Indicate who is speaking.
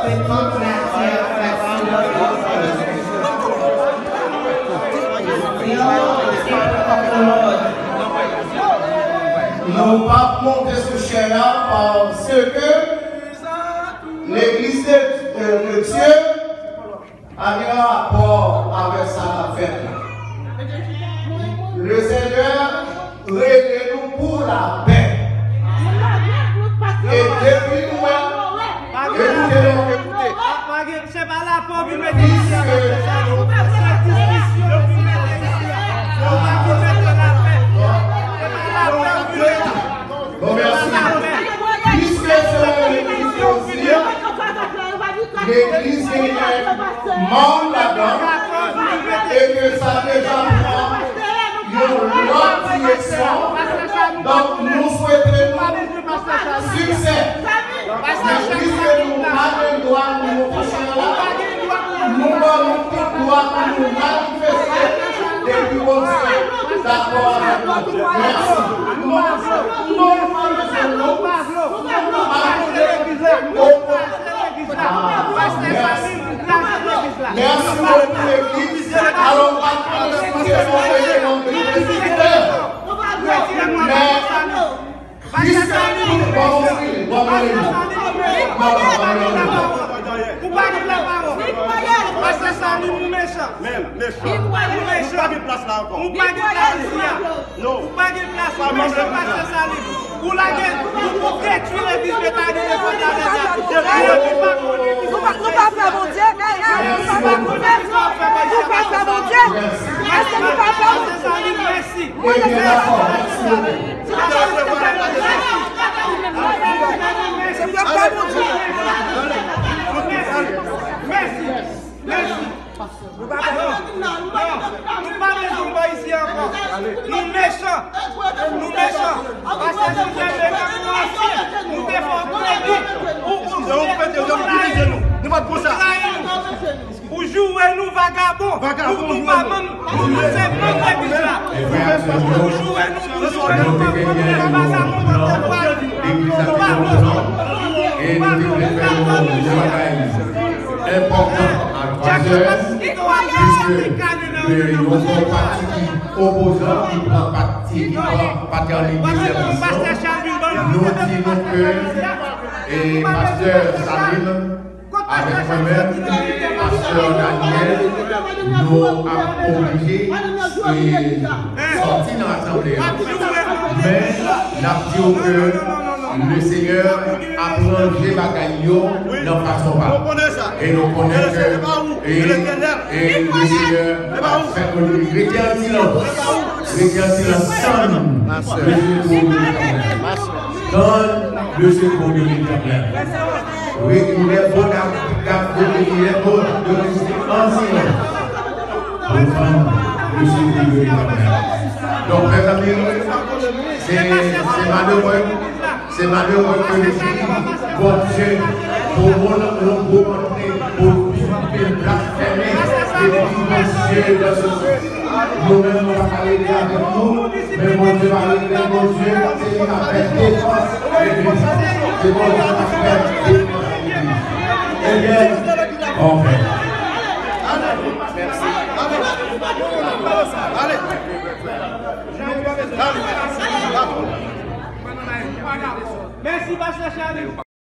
Speaker 1: Nous ne pouvons pas monter sur chaîne parce que l'église de Dieu a un rapport avec sa fête. Le Seigneur règle nous pour la paix. Et depuis nous, écoutez,
Speaker 2: c'est pas la pauvre,
Speaker 1: bon, merci. Puisque c'est l'église est membre là-dedans et que ça déjà prend une autre direction, donc nous souhaitons succès. Mais puisque nous avons le droit de nous prochains là, nous avons tout droit de nous manifester depuis qu'on soit d'accord avec nous. Merci. Merci beaucoup l'église. Alors on va expliquer mon mais puisque nous
Speaker 2: parce que ça nous méchant. Nous pas de place là encore. Nous pas de place. Non. Nous pas de place. Parce que ça libre. Pour la guerre, pour détruire l'église de ta
Speaker 3: nous pas faire mon Dieu. Nous pas faire mon Dieu. Est-ce que nous pas faire mon Dieu?
Speaker 2: Merci. Merci. Nous ne pas ici encore. Nous méchants. Parce que nous défendons nous pas pour ça. Pour jouer nous vagabonds. Nous pas même c'est même l'église là. Pour jouer nous
Speaker 4: important à 3 heures, puisque les opposants qui prennent parti, qui prennent paternité service, nous disons que et pasteur Salim, avec moi-même, pasteur Daniel, nous avons obligé de sortir dans l'Assemblée. Mais nous avons dit que le Seigneur a plongé Bagaillon dans façon pas. Et nous connaissons que et le Seigneur a fait que nous retient silence sans le secours de l'Éternel. Oui, il est bon de rester en silence. Le secours de l'Éternel. Donc, mes amis, c'est malheureux que les filles vont pour montrer, pour blasphémer les Dieu dans ce sens. Nous-mêmes, on va parler avec nous, mais mon Dieu va régler mon Dieu, c'est ce qu'on appelle défense l'église. C'est mon Dieu qui appelle défense l'église. Eh bien, on fait.
Speaker 2: Merci, Pasteur Charlie.